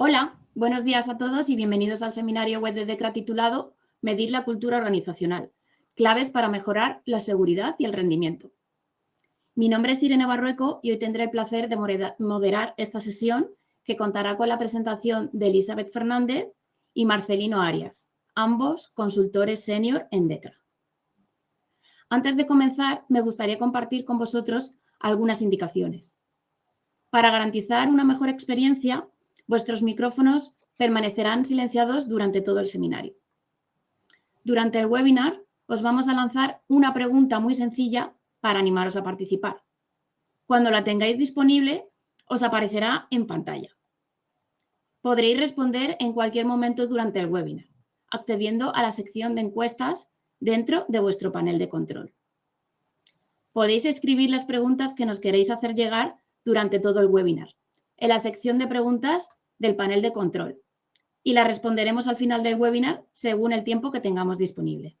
Hola, buenos días a todos y bienvenidos al seminario web de DECRA titulado Medir la cultura organizacional, claves para mejorar la seguridad y el rendimiento. Mi nombre es Irene Barrueco y hoy tendré el placer de moderar esta sesión que contará con la presentación de Elizabeth Fernández y Marcelino Arias, ambos consultores senior en DECRA. Antes de comenzar, me gustaría compartir con vosotros algunas indicaciones. Para garantizar una mejor experiencia, vuestros micrófonos permanecerán silenciados durante todo el seminario. Durante el webinar os vamos a lanzar una pregunta muy sencilla para animaros a participar. Cuando la tengáis disponible, os aparecerá en pantalla. Podréis responder en cualquier momento durante el webinar, accediendo a la sección de encuestas dentro de vuestro panel de control. Podéis escribir las preguntas que nos queréis hacer llegar durante todo el webinar en la sección de preguntas del panel de control y la responderemos al final del webinar según el tiempo que tengamos disponible.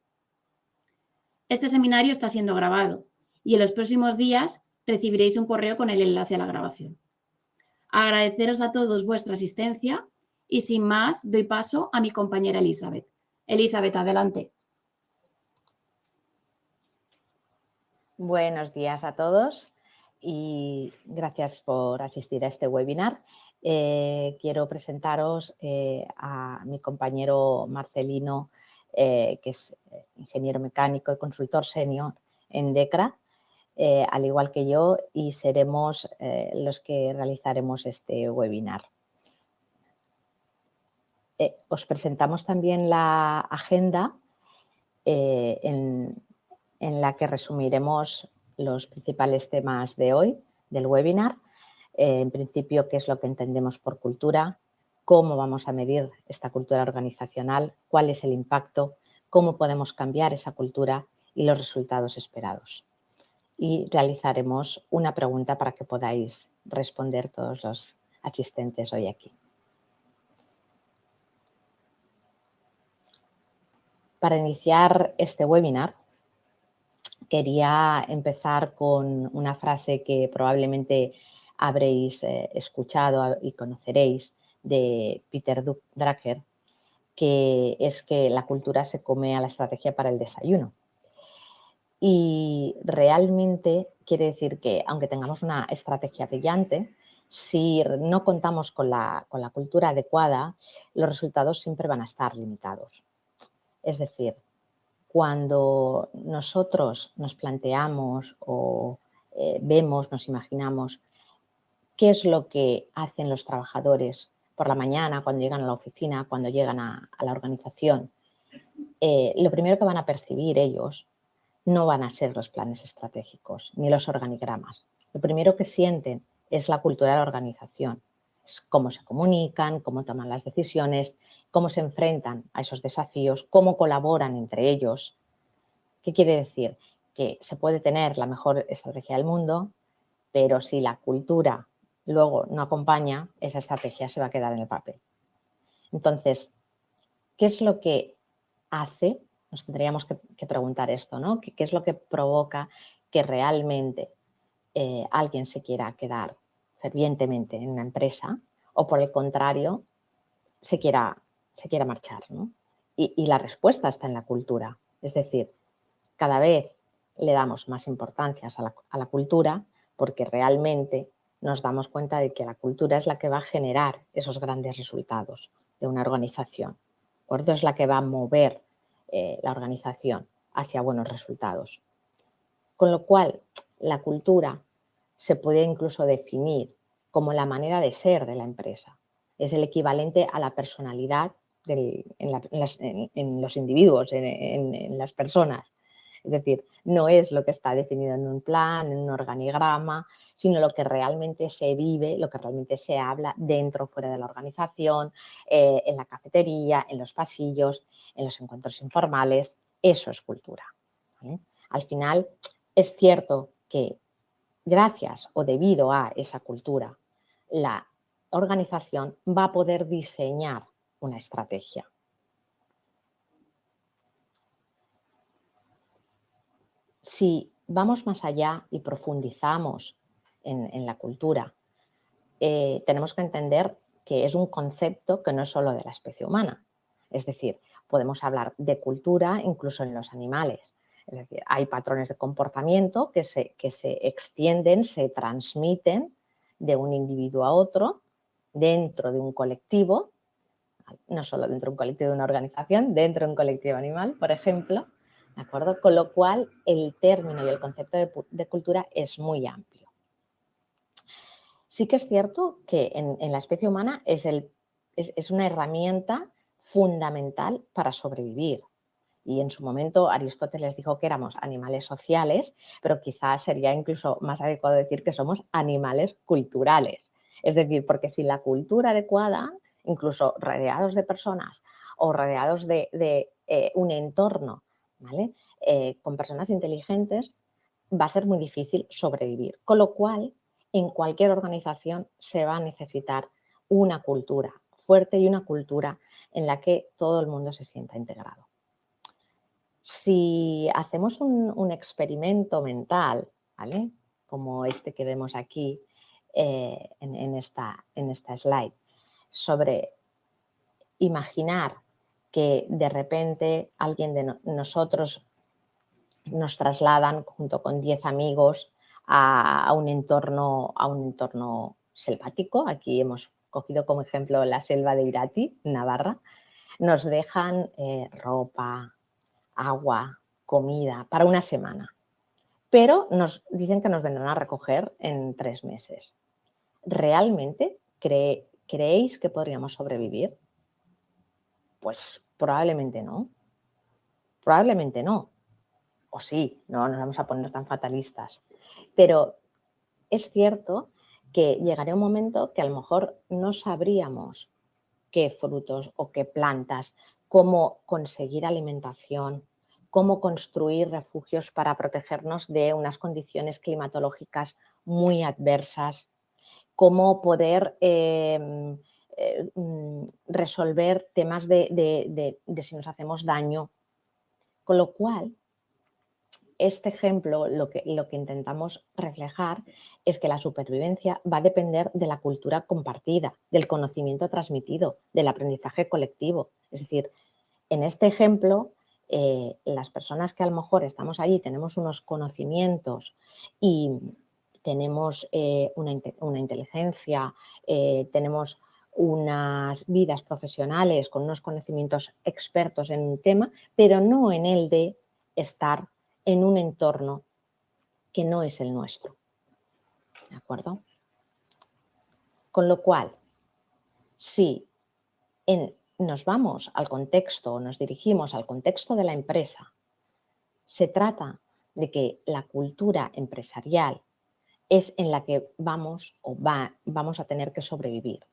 Este seminario está siendo grabado y en los próximos días recibiréis un correo con el enlace a la grabación. Agradeceros a todos vuestra asistencia y sin más doy paso a mi compañera Elizabeth. Elizabeth, adelante. Buenos días a todos y gracias por asistir a este webinar. Quiero presentaros a mi compañero Marcelino, que es ingeniero mecánico y consultor senior en DECRA, al igual que yo, y seremos los que realizaremos este webinar. Os presentamos también la agenda en la que resumiremos los principales temas de hoy, del webinar. En principio, qué es lo que entendemos por cultura, cómo vamos a medir esta cultura organizacional, cuál es el impacto, cómo podemos cambiar esa cultura y los resultados esperados. Y realizaremos una pregunta para que podáis responder todos los asistentes hoy aquí. Para iniciar este webinar, quería empezar con una frase que probablemente habréis escuchado y conoceréis de Peter Drucker, que es que la cultura se come a la estrategia para el desayuno. Y realmente quiere decir que, aunque tengamos una estrategia brillante, si no contamos con la cultura adecuada, los resultados siempre van a estar limitados. Es decir, cuando nosotros nos planteamos o vemos, nos imaginamos qué es lo que hacen los trabajadores por la mañana, cuando llegan a la oficina, cuando llegan a la organización, lo primero que van a percibir ellos no van a ser los planes estratégicos ni los organigramas. Lo primero que sienten es la cultura de la organización. Es cómo se comunican, cómo toman las decisiones, cómo se enfrentan a esos desafíos, cómo colaboran entre ellos. ¿Qué quiere decir? Que se puede tener la mejor estrategia del mundo, pero si la cultura luego no acompaña, esa estrategia se va a quedar en el papel. Entonces, ¿qué es lo que hace? Nos tendríamos que preguntar esto, ¿no? ¿Qué es lo que provoca que realmente alguien se quiera quedar fervientemente en una empresa o, por el contrario, se quiera marchar, ¿no? Y la respuesta está en la cultura. Es decir, cada vez le damos más importancia a la cultura porque realmente nos damos cuenta de que la cultura es la que va a generar esos grandes resultados de una organización. Por eso es la que va a mover la organización hacia buenos resultados. Con lo cual, la cultura se puede incluso definir como la manera de ser de la empresa. Es el equivalente a la personalidad en los individuos, en las personas. Es decir, no es lo que está definido en un plan, en un organigrama, sino lo que realmente se vive, lo que realmente se habla dentro o fuera de la organización, en la cafetería, en los pasillos, en los encuentros informales. Eso es cultura, ¿vale? Al final, es cierto que gracias o debido a esa cultura, la organización va a poder diseñar una estrategia. Si vamos más allá y profundizamos en la cultura, tenemos que entender que es un concepto que no es solo de la especie humana. Es decir, podemos hablar de cultura incluso en los animales. Es decir, hay patrones de comportamiento que se extienden, se transmiten de un individuo a otro dentro de un colectivo, no solo dentro de un colectivo de una organización, dentro de un colectivo animal, por ejemplo, ¿de acuerdo? Con lo cual, el término y el concepto de cultura es muy amplio. Sí que es cierto que en la especie humana es una herramienta fundamental para sobrevivir. Y en su momento Aristóteles dijo que éramos animales sociales, pero quizás sería incluso más adecuado decir que somos animales culturales. Es decir, porque sin la cultura adecuada, incluso rodeados de personas o rodeados de un entorno, ¿vale? Con personas inteligentes, va a ser muy difícil sobrevivir. Con lo cual, en cualquier organización se va a necesitar una cultura fuerte y una cultura en la que todo el mundo se sienta integrado. Si hacemos un experimento mental, ¿vale? Como este que vemos aquí en esta slide, sobre imaginar que de repente alguien de nosotros nos trasladan junto con 10 amigos a un entorno selvático. Aquí hemos cogido como ejemplo la selva de Irati, Navarra. Nos dejan ropa, agua, comida para una semana, pero nos dicen que nos vendrán a recoger en 3 meses. ¿Realmente creéis que podríamos sobrevivir? Pues probablemente no. Probablemente no. O sí, no nos vamos a poner tan fatalistas. Pero es cierto que llegaría un momento que a lo mejor no sabríamos qué frutos o qué plantas, cómo conseguir alimentación, cómo construir refugios para protegernos de unas condiciones climatológicas muy adversas, cómo poder resolver temas de si nos hacemos daño. Con lo cual, este ejemplo lo que intentamos reflejar es que la supervivencia va a depender de la cultura compartida, del conocimiento transmitido, del aprendizaje colectivo. Es decir, en este ejemplo, las personas que a lo mejor estamos allí tenemos unos conocimientos y tenemos una inteligencia, tenemos unas vidas profesionales con unos conocimientos expertos en un tema, pero no en el de estar en un entorno que no es el nuestro. ¿De acuerdo? Con lo cual, si nos vamos al contexto, nos dirigimos al contexto de la empresa, se trata de que la cultura empresarial es en la que vamos a tener que sobrevivir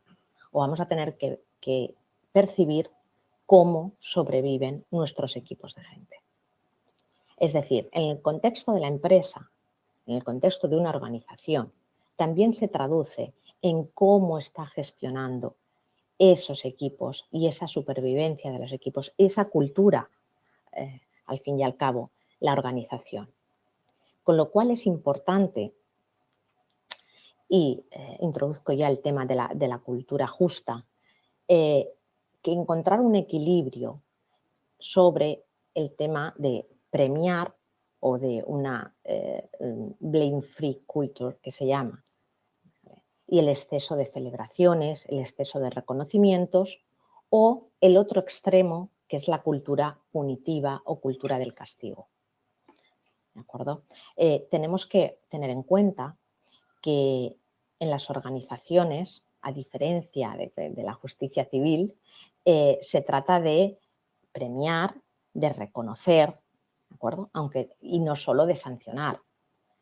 o vamos a tener que percibir cómo sobreviven nuestros equipos de gente. Es decir, en el contexto de la empresa, en el contexto de una organización, también se traduce en cómo está gestionando esos equipos y esa supervivencia de los equipos, esa cultura, al fin y al cabo, la organización. Con lo cual es importante, y introduzco ya el tema de la cultura justa, que encontrar un equilibrio sobre el tema de premiar o de una blame-free culture, que se llama, y el exceso de celebraciones, el exceso de reconocimientos o el otro extremo, que es la cultura punitiva o cultura del castigo. ¿De acuerdo? Tenemos que tener en cuenta que en las organizaciones, a diferencia de la justicia civil, se trata de premiar, de reconocer, ¿de acuerdo? Y no solo de sancionar.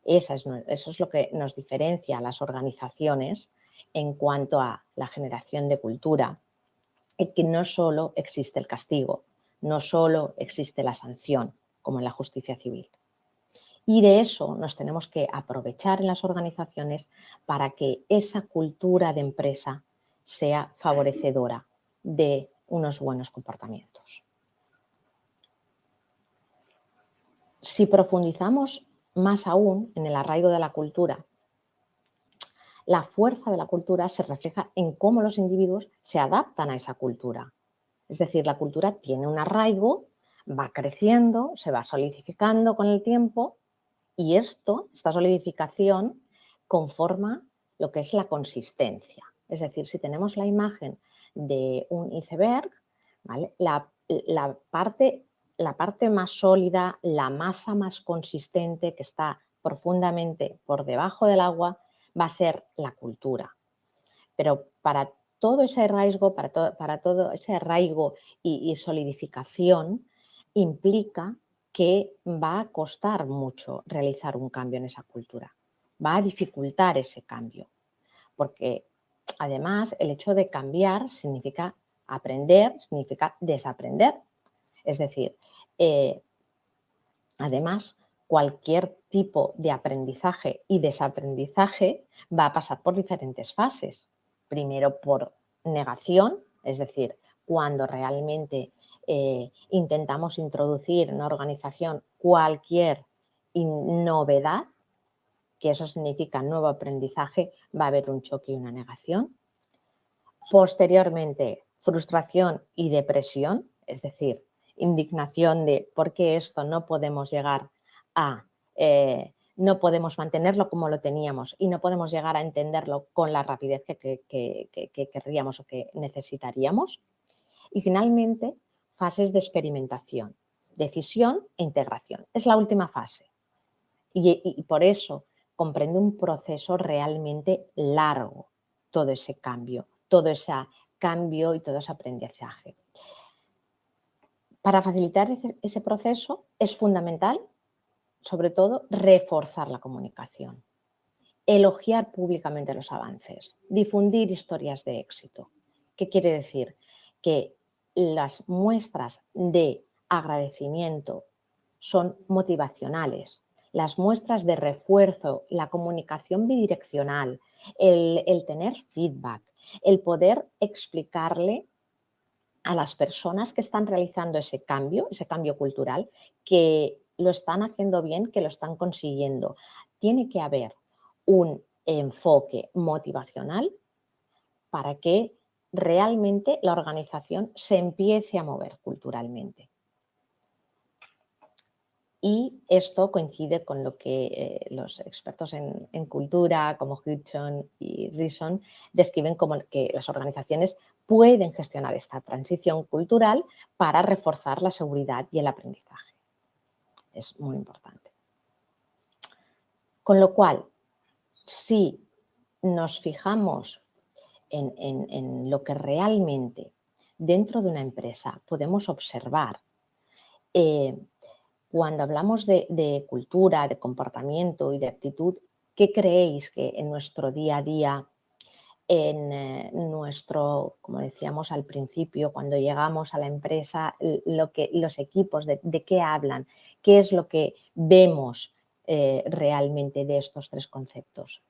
Eso es lo que nos diferencia a las organizaciones en cuanto a la generación de cultura, que no solo existe el castigo, no solo existe la sanción, como en la justicia civil. Y de eso nos tenemos que aprovechar en las organizaciones para que esa cultura de empresa sea favorecedora de unos buenos comportamientos. Si profundizamos más aún en el arraigo de la cultura, la fuerza de la cultura se refleja en cómo los individuos se adaptan a esa cultura. Es decir, la cultura tiene un arraigo, va creciendo, se va solidificando con el tiempo y esta solidificación conforma lo que es la consistencia. Es decir, si tenemos la imagen de un iceberg, ¿vale? La parte más sólida, la masa más consistente que está profundamente por debajo del agua va a ser la cultura. Pero para todo ese arraigo, para todo ese arraigo y solidificación implica que va a costar mucho realizar un cambio en esa cultura. Va a dificultar ese cambio, porque además el hecho de cambiar significa aprender, significa desaprender. Es decir, además, cualquier tipo de aprendizaje y desaprendizaje va a pasar por diferentes fases. Primero por negación, es decir, cuando realmente intentamos introducir en una organización cualquier novedad, que eso significa nuevo aprendizaje, va a haber un choque y una negación. Posteriormente, frustración y depresión, es decir, indignación de por qué esto no podemos llegar a, no podemos mantenerlo como lo teníamos y no podemos llegar a entenderlo con la rapidez que querríamos o que necesitaríamos. Y finalmente, fases de experimentación, decisión e integración. Es la última fase y por eso comprende un proceso realmente largo, todo ese cambio, todo ese cambio y todo ese aprendizaje. Para facilitar ese proceso es fundamental, sobre todo, reforzar la comunicación, elogiar públicamente los avances, difundir historias de éxito. ¿Qué quiere decir? Que las muestras de agradecimiento son motivacionales, las muestras de refuerzo, la comunicación bidireccional, el tener feedback, el poder explicarle a las personas que están realizando ese cambio cultural, que lo están haciendo bien, que lo están consiguiendo. Tiene que haber un enfoque motivacional para que realmente la organización se empiece a mover culturalmente. Y esto coincide con lo que los expertos en cultura como Hudson y Reason describen como que las organizaciones pueden gestionar esta transición cultural para reforzar la seguridad y el aprendizaje. Es muy importante. Con lo cual, si nos fijamos en lo que realmente dentro de una empresa podemos observar, cuando hablamos de cultura, de comportamiento y de actitud, ¿qué creéis que en nuestro día a día, en nuestro, como decíamos al principio, cuando llegamos a la empresa, los equipos, de qué hablan? ¿Qué es lo que vemos realmente de estos tres conceptos?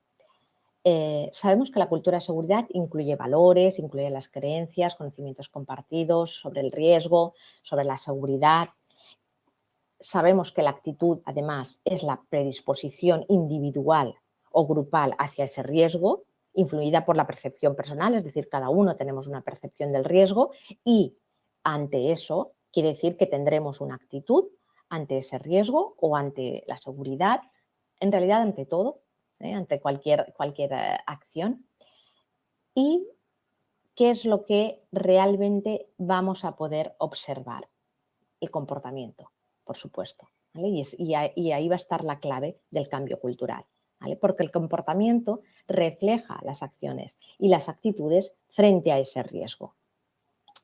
Sabemos que la cultura de seguridad incluye valores, incluye las creencias, conocimientos compartidos sobre el riesgo, sobre la seguridad. Sabemos que la actitud, además, es la predisposición individual o grupal hacia ese riesgo, influida por la percepción personal, es decir, cada uno tenemos una percepción del riesgo y ante eso quiere decir que tendremos una actitud ante ese riesgo o ante la seguridad, en realidad ante todo, ante cualquier acción. ¿Y qué es lo que realmente vamos a poder observar? El comportamiento, por supuesto, ¿vale? Y ahí va a estar la clave del cambio cultural, ¿vale? Porque el comportamiento refleja las acciones y las actitudes frente a ese riesgo.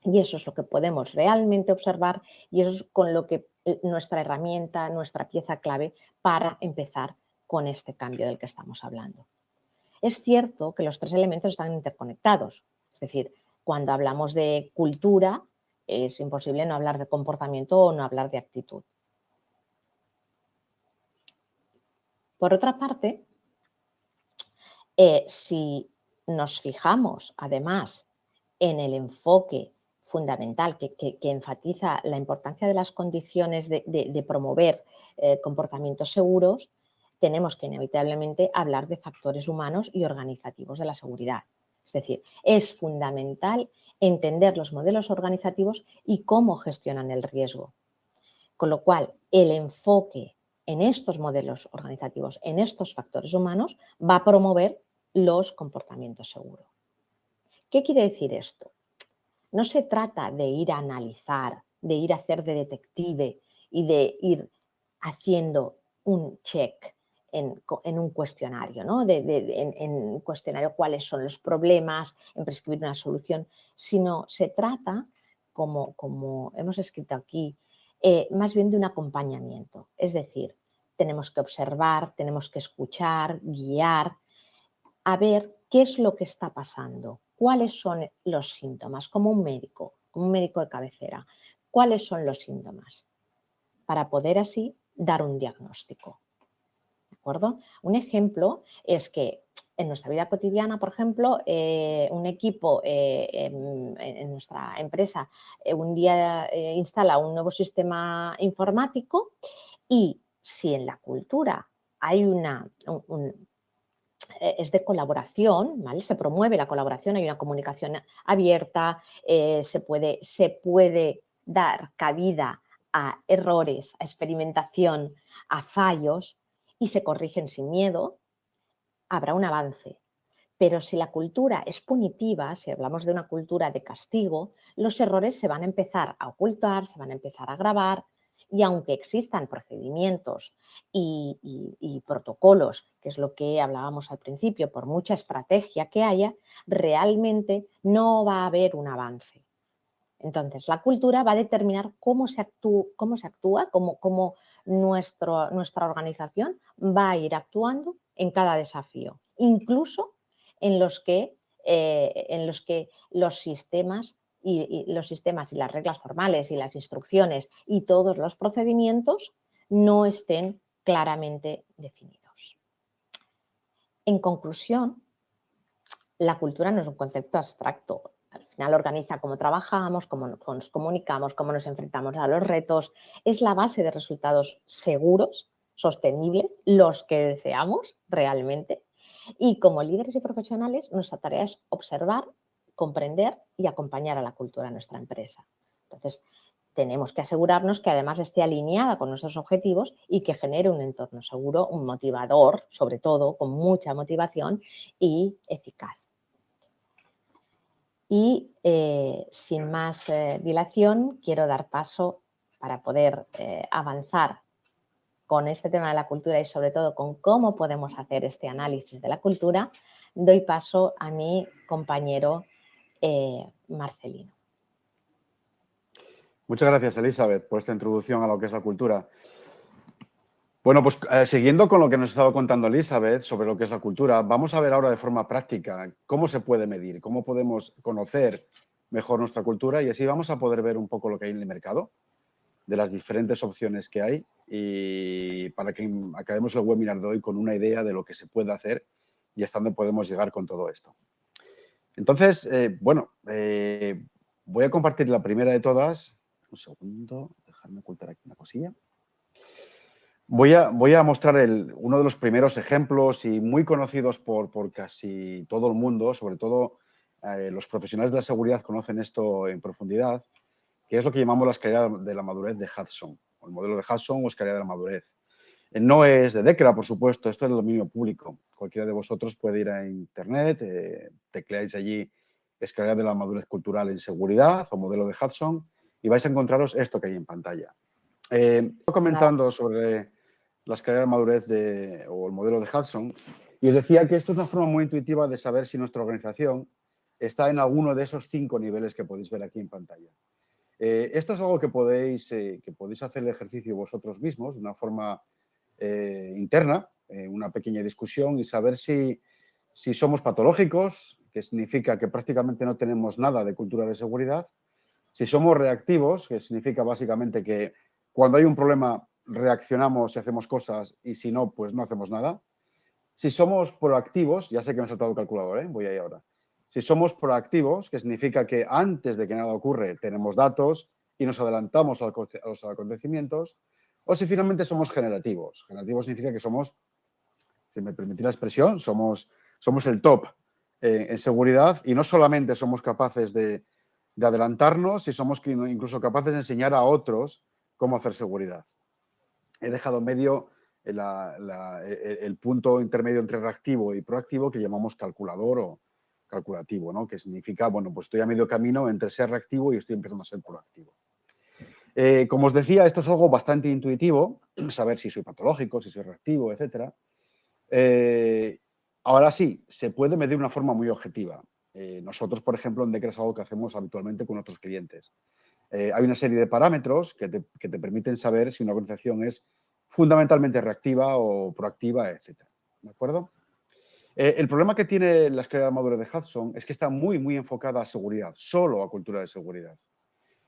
Y eso es lo que podemos realmente observar y eso es con lo que nuestra herramienta, nuestra pieza clave para empezar con este cambio del que estamos hablando. Es cierto que los tres elementos están interconectados, es decir, cuando hablamos de cultura, es imposible no hablar de comportamiento o no hablar de actitud. Por otra parte, si nos fijamos además en el enfoque fundamental que enfatiza la importancia de las condiciones de promover comportamientos seguros, tenemos que inevitablemente hablar de factores humanos y organizativos de la seguridad. Es decir, es fundamental entender los modelos organizativos y cómo gestionan el riesgo. Con lo cual, el enfoque en estos modelos organizativos, en estos factores humanos, va a promover los comportamientos seguros. ¿Qué quiere decir esto? No se trata de ir a analizar, de ir a hacer de detective y de ir haciendo un check en un cuestionario, ¿no? En un cuestionario cuáles son los problemas, en prescribir una solución, sino se trata, como hemos escrito aquí, más bien de un acompañamiento. Es decir, tenemos que observar, tenemos que escuchar, guiar, a ver qué es lo que está pasando, cuáles son los síntomas, como un médico de cabecera, cuáles son los síntomas, para poder así dar un diagnóstico. ¿De acuerdo? Un ejemplo es que en nuestra vida cotidiana, por ejemplo, un equipo en nuestra empresa un día instala un nuevo sistema informático y si en la cultura hay es de colaboración, ¿vale? Se promueve la colaboración, hay una comunicación abierta, se puede dar cabida a errores, a experimentación, a fallos y se corrigen sin miedo, habrá un avance. Pero si la cultura es punitiva, si hablamos de una cultura de castigo, los errores se van a empezar a ocultar, se van a empezar a agravar y aunque existan procedimientos y protocolos, que es lo que hablábamos al principio, por mucha estrategia que haya, realmente no va a haber un avance. Entonces, la cultura va a determinar cómo se actúa, cómo nuestra organización va a ir actuando en cada desafío, incluso en los que los sistemas y las reglas formales y las instrucciones y todos los procedimientos no estén claramente definidos. En conclusión, la cultura no es un concepto abstracto. Al final organiza cómo trabajamos, cómo nos comunicamos, cómo nos enfrentamos a los retos. Es la base de resultados seguros, sostenibles, los que deseamos realmente. Y como líderes y profesionales, nuestra tarea es observar, comprender y acompañar a la cultura de nuestra empresa. Entonces, tenemos que asegurarnos que además esté alineada con nuestros objetivos y que genere un entorno seguro, un motivador, sobre todo, con mucha motivación y eficaz. Y sin más dilación, quiero dar paso para poder avanzar con este tema de la cultura y sobre todo con cómo podemos hacer este análisis de la cultura, doy paso a mi compañero Marcelino. Muchas gracias, Elizabeth, por esta introducción a lo que es la cultura. Bueno, pues siguiendo con lo que nos ha estado contando Elizabeth sobre lo que es la cultura, vamos a ver ahora de forma práctica cómo se puede medir, cómo podemos conocer mejor nuestra cultura y así vamos a poder ver un poco lo que hay en el mercado, de las diferentes opciones que hay y para que acabemos el webinar de hoy con una idea de lo que se puede hacer y hasta dónde podemos llegar con todo esto. Entonces, voy a compartir la primera de todas. Un segundo, dejarme ocultar aquí una cosilla. Voy a mostrar uno de los primeros ejemplos y muy conocidos por casi todo el mundo, sobre todo los profesionales de la seguridad conocen esto en profundidad, que es lo que llamamos la escalera de la madurez de Hudson, o el modelo de Hudson o escalera de la madurez. No es de Dekra, por supuesto, esto es de dominio público. Cualquiera de vosotros puede ir a internet, tecleáis allí escalera de la madurez cultural en seguridad o modelo de Hudson y vais a encontraros esto que hay en pantalla. Estoy comentando sobre la escalera de madurez o el modelo de Hudson y os decía que esto es una forma muy intuitiva de saber si nuestra organización está en alguno de esos 5 niveles que podéis ver aquí en pantalla. Esto es algo que podéis hacer el ejercicio vosotros mismos de una forma interna, una pequeña discusión y saber si somos patológicos, que significa que prácticamente no tenemos nada de cultura de seguridad, si somos reactivos, que significa básicamente que cuando hay un problema reaccionamos y hacemos cosas y si no, pues no hacemos nada. Si somos proactivos, ya sé que me he saltado el calculador, voy ahí ahora. Si somos proactivos, que significa que antes de que nada ocurre tenemos datos y nos adelantamos a los acontecimientos, o si finalmente somos generativos. Generativos significa que somos Si me permitís la expresión, somos el top en seguridad y no solamente somos capaces de adelantarnos, si somos incluso capaces de enseñar a otros cómo hacer seguridad. He dejado en medio el punto intermedio entre reactivo y proactivo que llamamos calculador o calculativo, ¿no? Que significa, bueno, pues estoy a medio camino entre ser reactivo y estoy empezando a ser proactivo. Como os decía, esto es algo bastante intuitivo, saber si soy patológico, si soy reactivo, etc. Ahora sí, se puede medir de una forma muy objetiva. Nosotros, por ejemplo, en DECRA es algo que hacemos habitualmente con otros clientes. Hay una serie de parámetros que te permiten saber si una organización es fundamentalmente reactiva o proactiva, etc. ¿De acuerdo? El problema que tiene la escalera de madurez de Hudson es que está muy, muy enfocada a seguridad, solo a cultura de seguridad.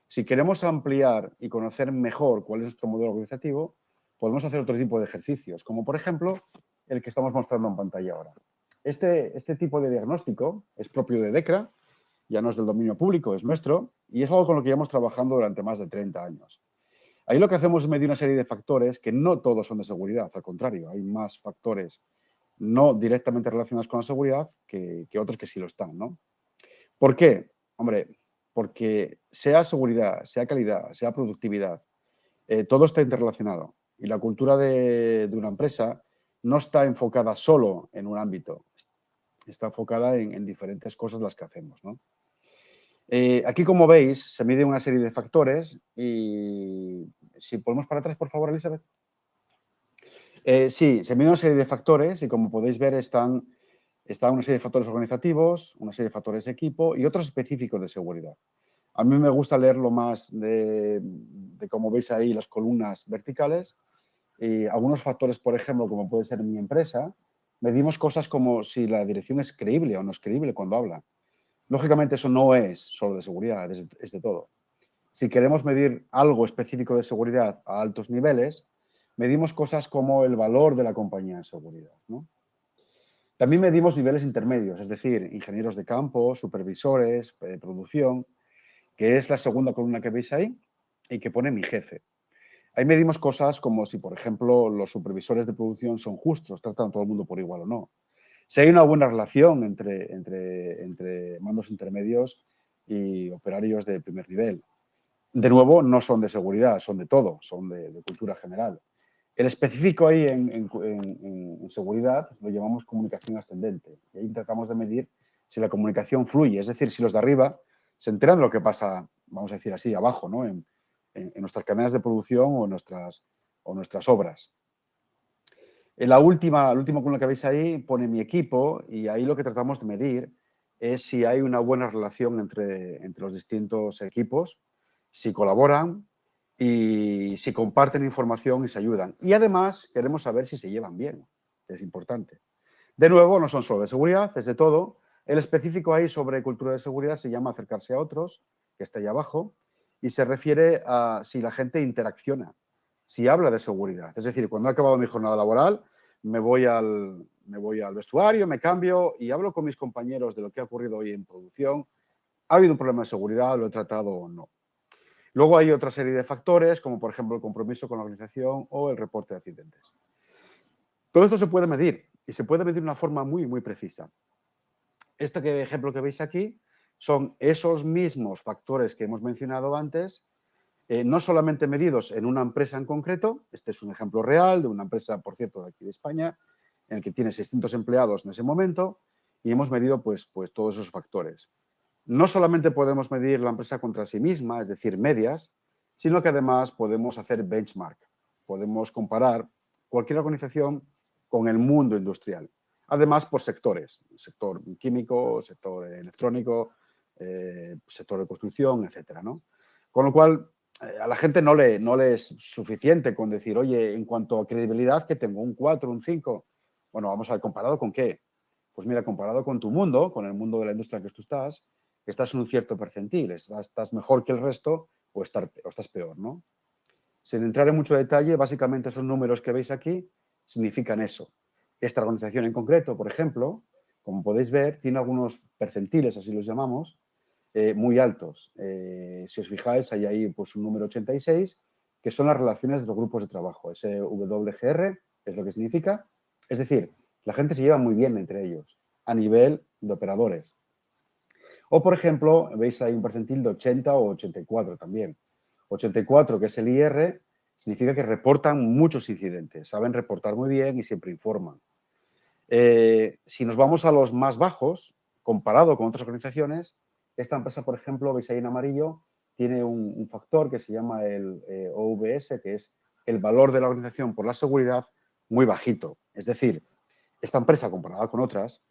Si queremos ampliar y conocer mejor cuál es nuestro modelo organizativo, podemos hacer otro tipo de ejercicios, como por ejemplo el que estamos mostrando en pantalla ahora. Este tipo de diagnóstico es propio de DECRA, ya no es del dominio público, es nuestro, y es algo con lo que llevamos trabajando durante más de 30 años. Ahí lo que hacemos es medir una serie de factores que no todos son de seguridad, al contrario, hay más factores no directamente relacionados con la seguridad que otros que sí lo están, ¿no? ¿Por qué? Hombre, porque sea seguridad, sea calidad, sea productividad, todo está interrelacionado y la cultura de una empresa no está enfocada solo en un ámbito, está enfocada en diferentes cosas las que hacemos, ¿no? Aquí, como veis, se mide una serie de factores y si ponemos para atrás, por favor, Elizabeth. Sí, se mide una serie de factores y como podéis ver está una serie de factores organizativos, una serie de factores de equipo y otros específicos de seguridad. A mí me gusta leerlo más de como veis ahí, las columnas verticales y algunos factores, por ejemplo, como puede ser mi empresa, medimos cosas como si la dirección es creíble o no es creíble cuando habla. Lógicamente eso no es solo de seguridad, es de todo. Si queremos medir algo específico de seguridad a altos niveles, medimos cosas como el valor de la compañía en seguridad, ¿no? También medimos niveles intermedios, es decir, ingenieros de campo, supervisores, producción, que es la segunda columna que veis ahí y que pone mi jefe. Ahí medimos cosas como si, por ejemplo, los supervisores de producción son justos, tratan a todo el mundo por igual o no. Si hay una buena relación entre mandos intermedios y operarios de primer nivel. De nuevo, no son de seguridad, son de todo, son de cultura general. El específico ahí en seguridad lo llamamos comunicación ascendente. Y ahí tratamos de medir si la comunicación fluye, es decir, si los de arriba se enteran de lo que pasa, vamos a decir así, abajo, ¿no? en nuestras cadenas de producción o nuestras obras. La última columna que veis ahí pone mi equipo y ahí lo que tratamos de medir es si hay una buena relación entre los distintos equipos, si colaboran y si comparten información y se ayudan. Y además queremos saber si se llevan bien, que es importante. De nuevo, no son solo de seguridad, es de todo. El específico ahí sobre cultura de seguridad se llama acercarse a otros, que está ahí abajo, y se refiere a si la gente interacciona, si habla de seguridad. Es decir, cuando he acabado mi jornada laboral, me voy al vestuario, me cambio y hablo con mis compañeros de lo que ha ocurrido hoy en producción. ¿Ha habido un problema de seguridad? ¿Lo he tratado o no? Luego hay otra serie de factores, como por ejemplo el compromiso con la organización o el reporte de accidentes. Todo esto se puede medir y se puede medir de una forma muy, muy precisa. Este ejemplo que veis aquí son esos mismos factores que hemos mencionado antes, no solamente medidos en una empresa en concreto, este es un ejemplo real de una empresa, por cierto, de aquí de España, en el que tiene 600 empleados en ese momento y hemos medido pues todos esos factores. No solamente podemos medir la empresa contra sí misma, es decir, medias, sino que además podemos hacer benchmark. Podemos comparar cualquier organización con el mundo industrial. Además, por sectores, sector químico, sector electrónico, sector de construcción, etcétera, ¿no? Con lo cual, a la gente no le es suficiente con decir, oye, en cuanto a credibilidad, que tengo un 4, un 5. Bueno, vamos a ver, ¿comparado con qué? Pues mira, comparado con tu mundo, con el mundo de la industria en que tú estás en un cierto percentil, estás mejor que el resto o estás peor, ¿no? Sin entrar en mucho detalle, básicamente esos números que veis aquí significan eso. Esta organización en concreto, por ejemplo, como podéis ver, tiene algunos percentiles, así los llamamos, muy altos. Si os fijáis, hay ahí pues, un número 86, que son las relaciones de los grupos de trabajo. SWGR es lo que significa. Es decir, La gente se lleva muy bien entre ellos, a nivel de operadores. O, por ejemplo, veis ahí un percentil de 80 o 84 también. 84, que es el IR, significa que reportan muchos incidentes, saben reportar muy bien y siempre informan. Si nos vamos a los más bajos, comparado con otras organizaciones, esta empresa, por ejemplo, veis ahí en amarillo, tiene un factor que se llama el OVS, que es el valor de la organización por la seguridad, muy bajito. Es decir, esta empresa, comparada con otras,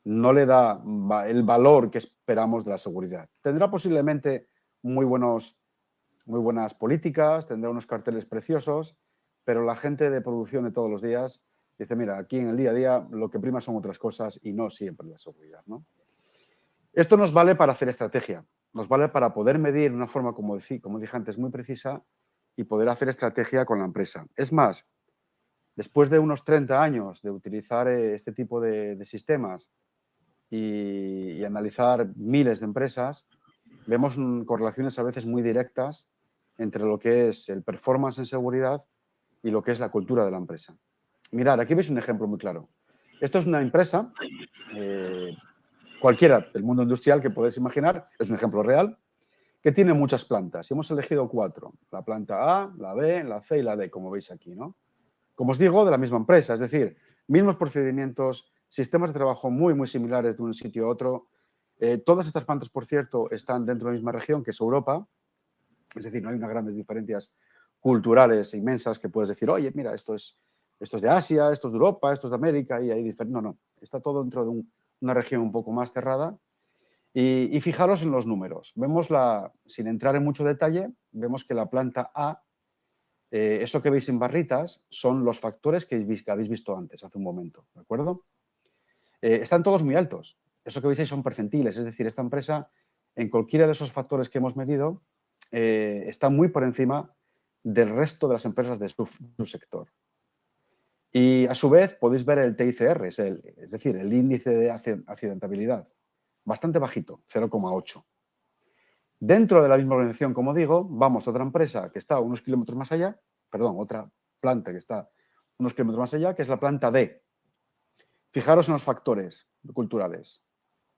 no le da el valor que esperamos de la seguridad. Tendrá posiblemente muy buenas políticas, tendrá unos carteles preciosos, pero la gente de producción de todos los días dice, mira, aquí en el día a día lo que prima son otras cosas y no siempre la seguridad, ¿no? Esto nos vale para hacer estrategia, nos vale para poder medir de una forma, como dije antes, muy precisa y poder hacer estrategia con la empresa. Es más, después de unos 30 años de utilizar este tipo de sistemas y analizar miles de empresas, vemos correlaciones a veces muy directas entre lo que es el performance en seguridad y lo que es la cultura de la empresa. Mirad, aquí veis un ejemplo muy claro. Esto es una empresa, cualquiera del mundo industrial que podéis imaginar, es un ejemplo real, que tiene muchas plantas. Y hemos elegido 4. La planta A, la B, la C y la D, como veis aquí, ¿no? Como os digo, de la misma empresa, es decir, mismos procedimientos, sistemas de trabajo muy, muy similares de un sitio a otro. Todas estas plantas, por cierto, están dentro de la misma región, que es Europa. Es decir, no hay unas grandes diferencias culturales inmensas que puedes decir, oye, mira, esto es de Asia, esto es de Europa, esto es de América y hay diferentes. No, no. Está todo dentro de una región un poco más cerrada. Y fijaros en los números. Vemos sin entrar en mucho detalle, vemos que la planta A, eso que veis en barritas, son los factores que habéis visto antes, hace un momento, ¿de acuerdo? Están todos muy altos. Eso que veis ahí son percentiles, es decir, esta empresa, en cualquiera de esos factores que hemos medido, está muy por encima del resto de las empresas de su sector. Y a su vez podéis ver el TICR, es decir, el índice de accidentabilidad, bastante bajito, 0,8. Dentro de la misma organización, como digo, vamos a otra empresa que está unos kilómetros más allá, perdón, otra planta que está unos kilómetros más allá, que es la planta D. Fijaros en los factores culturales.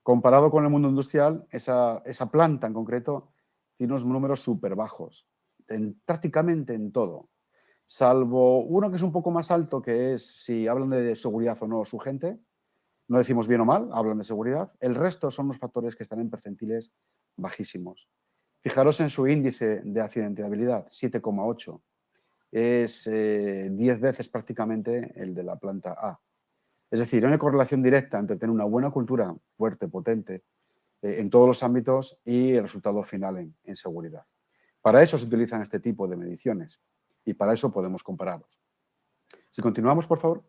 Comparado con el mundo industrial, esa planta en concreto tiene unos números súper bajos, prácticamente en todo, salvo uno que es un poco más alto, que es si hablan de seguridad o no su gente. No decimos bien o mal, hablan de seguridad. El resto son los factores que están en percentiles bajísimos. Fijaros en su índice de accidentabilidad, 7,8. Es 10 veces prácticamente el de la planta A. Es decir, hay una correlación directa entre tener una buena cultura fuerte, potente, en todos los ámbitos y el resultado final en seguridad. Para eso se utilizan este tipo de mediciones y para eso podemos compararlos. Si continuamos, por favor.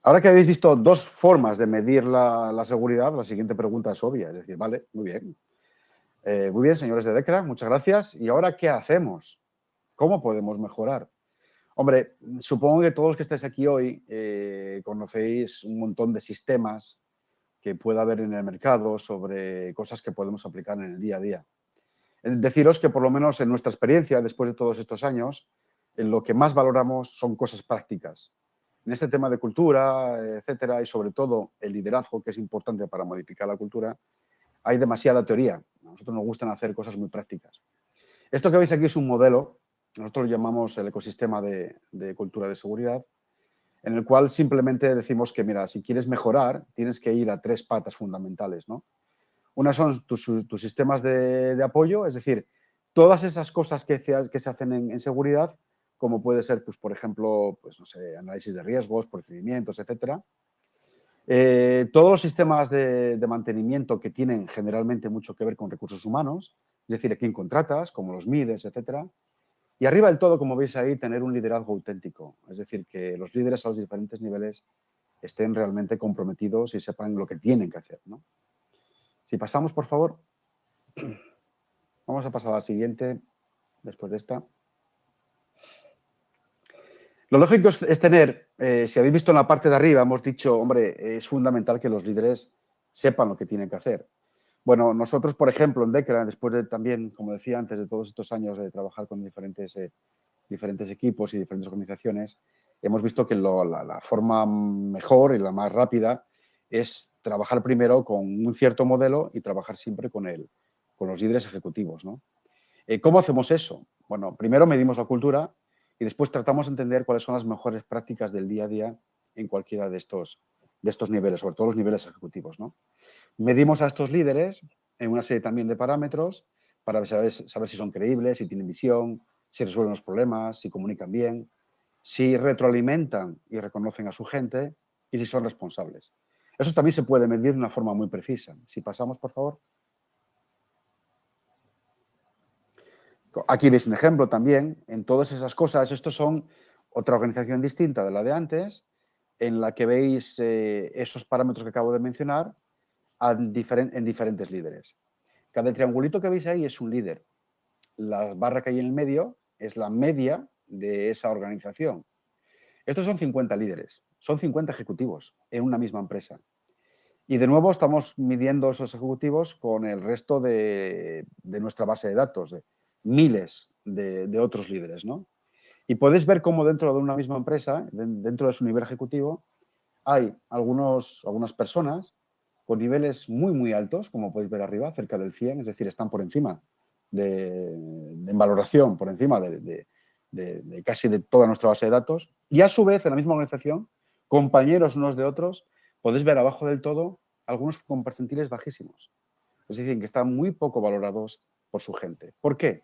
Ahora que habéis visto dos formas de medir la seguridad, la siguiente pregunta es obvia. Es decir, vale, muy bien. Muy bien, señores de DECRA, muchas gracias. ¿Y ahora qué hacemos? ¿Cómo podemos mejorar? Hombre, supongo que todos los que estáis aquí hoy conocéis un montón de sistemas que pueda haber en el mercado sobre cosas que podemos aplicar en el día a día. Deciros que por lo menos en nuestra experiencia, después de todos estos años, en lo que más valoramos son cosas prácticas. En este tema de cultura, etcétera, y sobre todo el liderazgo, que es importante para modificar la cultura, hay demasiada teoría. A nosotros nos gustan hacer cosas muy prácticas. Esto que veis aquí es un modelo, nosotros lo llamamos el ecosistema de cultura de seguridad, en el cual simplemente decimos que, mira, si quieres mejorar, tienes que ir a 3 patas fundamentales, ¿no? Una son tus sistemas de apoyo, es decir, todas esas cosas que se hacen en seguridad, como puede ser, pues, por ejemplo, pues, no sé, análisis de riesgos, procedimientos, etcétera. Todos los sistemas de mantenimiento que tienen generalmente mucho que ver con recursos humanos, es decir, a quién contratas, cómo los mides, etcétera. Y arriba del todo, como veis ahí, tener un liderazgo auténtico, es decir, que los líderes a los diferentes niveles estén realmente comprometidos y sepan lo que tienen que hacer, ¿no? Si pasamos, por favor. Vamos a pasar a la siguiente, después de esta. Lo lógico es tener, si habéis visto en la parte de arriba, hemos dicho, hombre, es fundamental que los líderes sepan lo que tienen que hacer. Bueno, nosotros, por ejemplo, en DECRA, después de también, como decía antes, de todos estos años de trabajar con diferentes equipos y diferentes organizaciones, hemos visto que la forma mejor y la más rápida es trabajar primero con un cierto modelo y trabajar siempre con los líderes ejecutivos, ¿no? ¿Cómo hacemos eso? Bueno, primero medimos la cultura y después tratamos de entender cuáles son las mejores prácticas del día a día en cualquiera de estos niveles, sobre todo los niveles ejecutivos, ¿no? Medimos a estos líderes en una serie también de parámetros para saber si son creíbles, si tienen visión, si resuelven los problemas, si comunican bien, si retroalimentan y reconocen a su gente y si son responsables. Eso también se puede medir de una forma muy precisa. Si pasamos, por favor. Aquí veis un ejemplo también. En todas esas cosas, estos son otra organización distinta de la de antes, en la que veis esos parámetros que acabo de mencionar en diferentes líderes. Cada triangulito que veis ahí es un líder. La barra que hay en el medio es la media de esa organización. Estos son 50 líderes, son 50 ejecutivos en una misma empresa. Y de nuevo estamos midiendo esos ejecutivos con el resto de nuestra base de datos, de miles de otros líderes, ¿no? Y podéis ver cómo dentro de una misma empresa, dentro de su nivel ejecutivo, hay algunas personas con niveles muy, muy altos, como podéis ver arriba, cerca del 100, es decir, están por encima en valoración, por encima de casi de toda nuestra base de datos. Y a su vez, en la misma organización, compañeros unos de otros, podéis ver abajo del todo algunos con percentiles bajísimos. Es decir, que están muy poco valorados por su gente. ¿Por qué?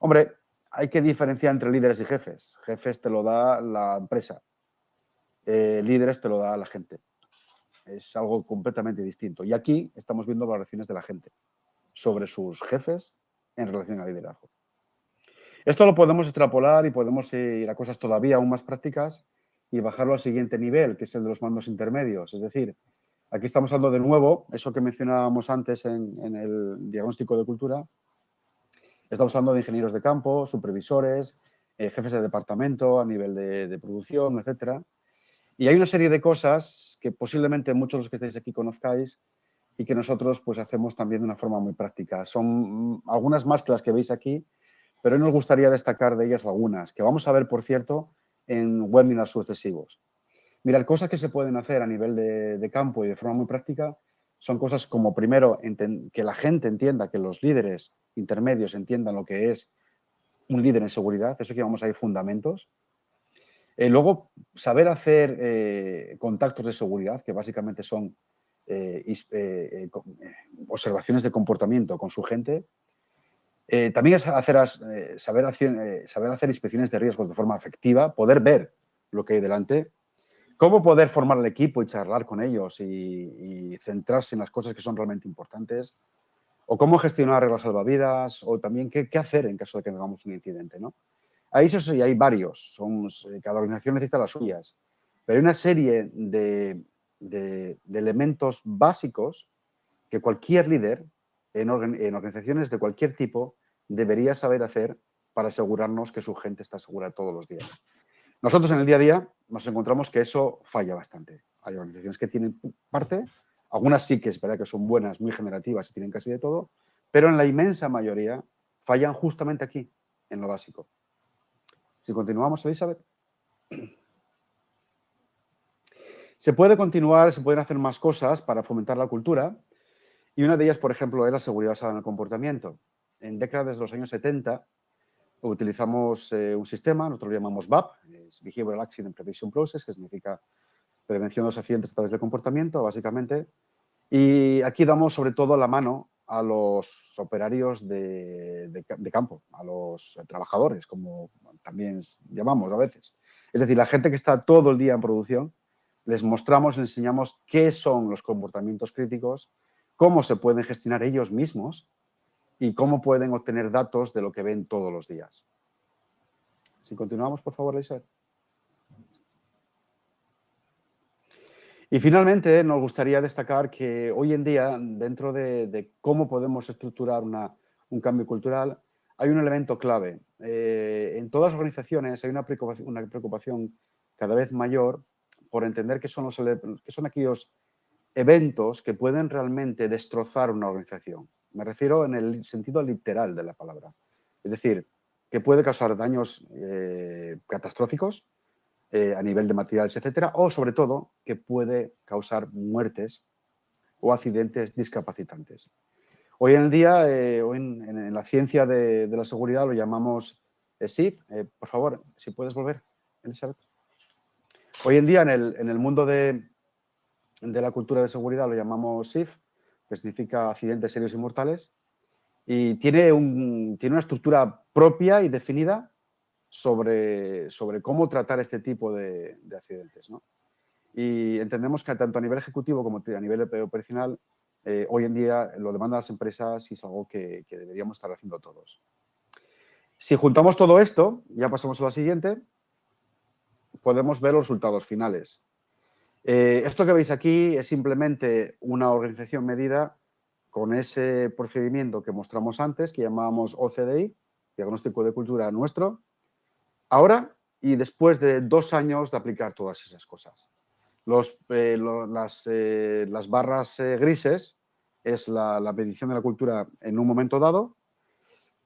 Hombre, hay que diferenciar entre líderes y jefes. Jefes te lo da la empresa. Líderes te lo da la gente. Es algo completamente distinto. Y aquí estamos viendo valoraciones de la gente sobre sus jefes en relación al liderazgo. Esto lo podemos extrapolar y podemos ir a cosas todavía aún más prácticas y bajarlo al siguiente nivel, que es el de los mandos intermedios. Es decir, aquí estamos hablando de nuevo, eso que mencionábamos antes en el diagnóstico de cultura. Estamos hablando de ingenieros de campo, supervisores, jefes de departamento a nivel de producción, etcétera. Y hay una serie de cosas que posiblemente muchos de los que estáis aquí conozcáis y que nosotros pues hacemos también de una forma muy práctica. Son algunas más que las que veis aquí, pero hoy nos gustaría destacar de ellas algunas, que vamos a ver, por cierto, en webinars sucesivos. Mirad, cosas que se pueden hacer a nivel de campo y de forma muy práctica son cosas como, primero, que la gente entienda, que los líderes intermedios entiendan lo que es un líder en seguridad, eso que llamamos ahí fundamentos. Luego, saber hacer contactos de seguridad, que básicamente son observaciones de comportamiento con su gente. También es saber hacer inspecciones de riesgos de forma efectiva, poder ver lo que hay delante, cómo poder formar el equipo y charlar con ellos y centrarse en las cosas que son realmente importantes, o cómo gestionar reglas salvavidas, o también qué hacer en caso de que tengamos un incidente, ¿no? Ahí sí hay varios, cada organización necesita las suyas, pero hay una serie de elementos básicos que cualquier líder en organizaciones de cualquier tipo debería saber hacer para asegurarnos que su gente está segura todos los días. Nosotros en el día a día nos encontramos que eso falla bastante. Hay organizaciones que tienen parte, algunas sí que es verdad que son buenas, muy generativas y tienen casi de todo, pero en la inmensa mayoría fallan justamente aquí, en lo básico. Si continuamos, Elizabeth. Se puede continuar, se pueden hacer más cosas para fomentar la cultura y una de ellas, por ejemplo, es la seguridad basada en el comportamiento. En décadas desde los años 70 utilizamos un sistema, nosotros lo llamamos BAP, es Behavioral Accident Prevention Process, que significa prevención de los accidentes a través del comportamiento, básicamente. Y aquí damos sobre todo la mano a los operarios de campo, a los trabajadores, como también llamamos a veces. Es decir, la gente que está todo el día en producción, les mostramos, les enseñamos qué son los comportamientos críticos, cómo se pueden gestionar ellos mismos y cómo pueden obtener datos de lo que ven todos los días. Si continuamos, por favor, Lisa. Y finalmente, nos gustaría destacar que hoy en día, dentro de cómo podemos estructurar un cambio cultural, hay un elemento clave. En todas las organizaciones hay una preocupación cada vez mayor por entender qué son aquellos eventos que pueden realmente destrozar una organización. Me refiero en el sentido literal de la palabra. Es decir, que puede causar daños catastróficos a nivel de materiales, etcétera, o sobre todo que puede causar muertes o accidentes discapacitantes. Hoy en día, en la ciencia de la seguridad lo llamamos SIF. Por favor, si puedes volver, Elizabeth. Hoy en día en el mundo de la cultura de seguridad lo llamamos SIF, que significa accidentes serios y mortales, y tiene una estructura propia y definida sobre cómo tratar este tipo de accidentes, ¿no? Y entendemos que tanto a nivel ejecutivo como a nivel operacional, hoy en día lo demandan las empresas y es algo que deberíamos estar haciendo todos. Si juntamos todo esto, ya pasamos a la siguiente, podemos ver los resultados finales. Esto que veis aquí es simplemente una organización medida con ese procedimiento que mostramos antes, que llamábamos OCDI, Diagnóstico de Cultura Nuestro, ahora y después de 2 años de aplicar todas esas cosas. Las barras grises es la medición de la cultura en un momento dado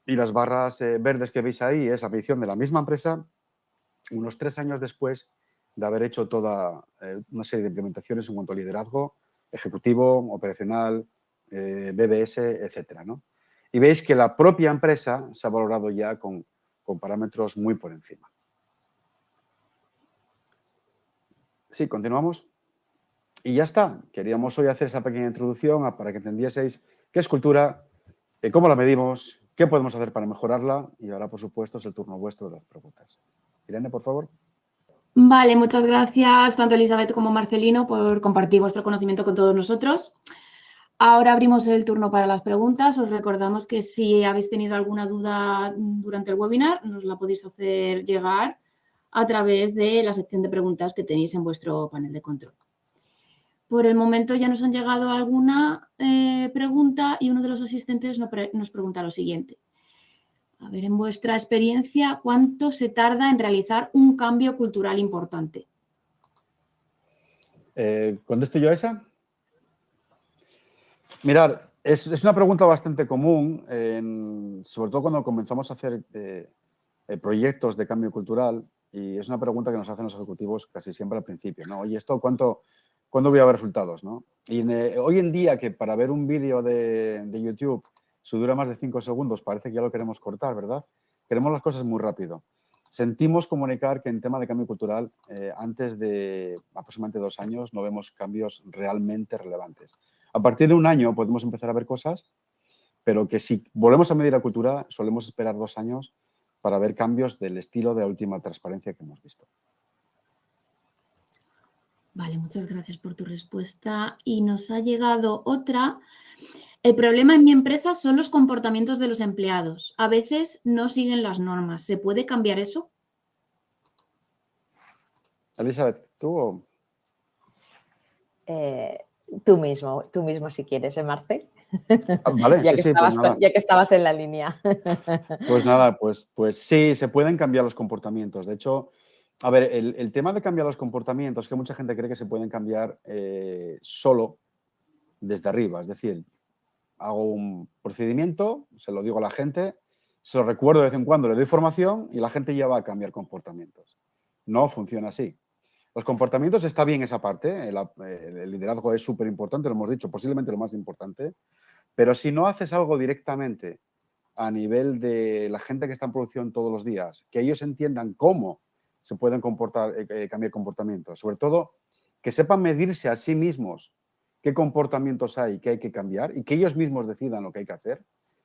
y las barras verdes que veis ahí es la medición de la misma empresa unos 3 años después de haber hecho toda una serie de implementaciones en cuanto a liderazgo, ejecutivo, operacional, BBS, etcétera, ¿no? Y veis que la propia empresa se ha valorado ya con parámetros muy por encima. Sí, continuamos. Y ya está. Queríamos hoy hacer esa pequeña introducción para que entendieseis qué es cultura, cómo la medimos, qué podemos hacer para mejorarla y ahora, por supuesto, es el turno vuestro de las preguntas. Irene, por favor. Vale, muchas gracias tanto Elizabeth como Marcelino por compartir vuestro conocimiento con todos nosotros. Ahora abrimos el turno para las preguntas. Os recordamos que si habéis tenido alguna duda durante el webinar, nos la podéis hacer llegar a través de la sección de preguntas que tenéis en vuestro panel de control. Por el momento ya nos han llegado alguna pregunta y uno de los asistentes nos pregunta lo siguiente. A ver, en vuestra experiencia, ¿cuánto se tarda en realizar un cambio cultural importante? ¿Contesto yo a esa? Mirad, es una pregunta bastante común, sobre todo cuando comenzamos a hacer proyectos de cambio cultural, y es una pregunta que nos hacen los ejecutivos casi siempre al principio, ¿no? Oye, ¿cuándo voy a ver resultados, ¿no? Y hoy en día que para ver un vídeo de YouTube si dura más de 5 segundos, parece que ya lo queremos cortar, ¿verdad? Queremos las cosas muy rápido. Sentimos comunicar que en tema de cambio cultural, antes de aproximadamente 2 años, no vemos cambios realmente relevantes. A partir de 1 año podemos empezar a ver cosas, pero que si volvemos a medir la cultura, solemos esperar 2 años para ver cambios del estilo de la última transparencia que hemos visto. Vale, muchas gracias por tu respuesta. Y nos ha llegado otra. El problema en mi empresa son los comportamientos de los empleados. A veces no siguen las normas. ¿Se puede cambiar eso? Elizabeth, ¿tú? Tú mismo si quieres, Marce. Vale, ya, sí, que pues nada. Ya que estabas en la línea. Pues nada, pues sí, se pueden cambiar los comportamientos. De hecho, a ver, el tema de cambiar los comportamientos, que mucha gente cree que se pueden cambiar solo desde arriba. Es decir, hago un procedimiento, se lo digo a la gente, se lo recuerdo de vez en cuando, le doy formación y la gente ya va a cambiar comportamientos. No funciona así. Los comportamientos está bien esa parte, el liderazgo es súper importante, lo hemos dicho, posiblemente lo más importante, pero si no haces algo directamente a nivel de la gente que está en producción todos los días, que ellos entiendan cómo se pueden cambiar comportamientos, sobre todo que sepan medirse a sí mismos qué comportamientos hay que cambiar y que ellos mismos decidan lo que hay que hacer.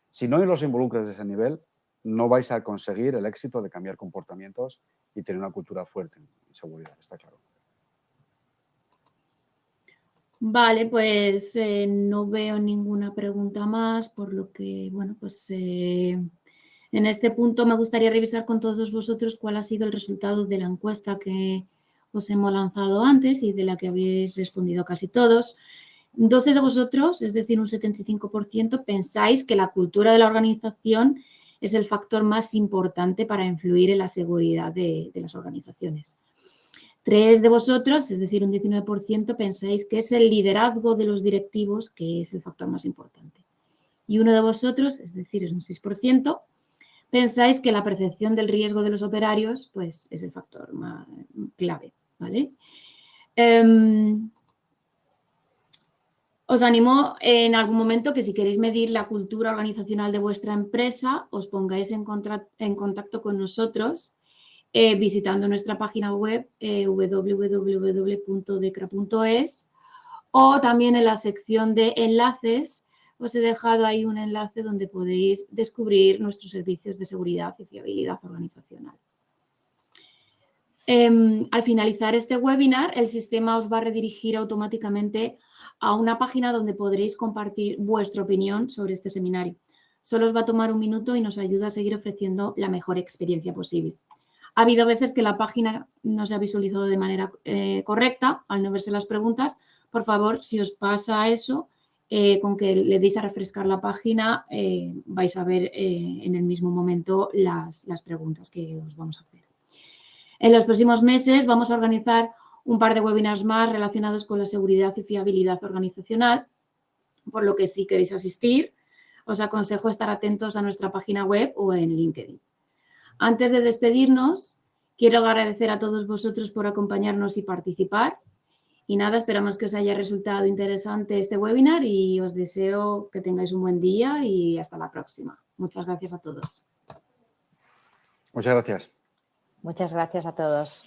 Si no los involucras de ese nivel, no vais a conseguir el éxito de cambiar comportamientos y tener una cultura fuerte en seguridad, está claro. Vale, pues no veo ninguna pregunta más, por lo que, bueno, pues en este punto me gustaría revisar con todos vosotros cuál ha sido el resultado de la encuesta que os hemos lanzado antes y de la que habéis respondido casi todos. 12 de vosotros, es decir, un 75%, pensáis que la cultura de la organización es el factor más importante para influir en la seguridad de las organizaciones. 3 de vosotros, es decir, un 19%, pensáis que es el liderazgo de los directivos que es el factor más importante. Y 1 de vosotros, es decir, un 6%, pensáis que la percepción del riesgo de los operarios pues, es el factor más clave, ¿vale? Os animo en algún momento que si queréis medir la cultura organizacional de vuestra empresa, os pongáis en contacto con nosotros visitando nuestra página web www.decra.es, o también en la sección de enlaces os he dejado ahí un enlace donde podéis descubrir nuestros servicios de seguridad y fiabilidad organizacional. Al finalizar este webinar, el sistema os va a redirigir automáticamente a una página donde podréis compartir vuestra opinión sobre este seminario. Solo os va a tomar un minuto y nos ayuda a seguir ofreciendo la mejor experiencia posible. Ha habido veces que la página no se ha visualizado de manera correcta al no verse las preguntas. Por favor, si os pasa eso, con que le deis a refrescar la página, vais a ver en el mismo momento las preguntas que os vamos a hacer. En los próximos meses vamos a organizar un par de webinars más relacionados con la seguridad y fiabilidad organizacional, por lo que si queréis asistir, os aconsejo estar atentos a nuestra página web o en LinkedIn. Antes de despedirnos, quiero agradecer a todos vosotros por acompañarnos y participar. Y nada, esperamos que os haya resultado interesante este webinar y os deseo que tengáis un buen día y hasta la próxima. Muchas gracias a todos. Muchas gracias. Muchas gracias a todos.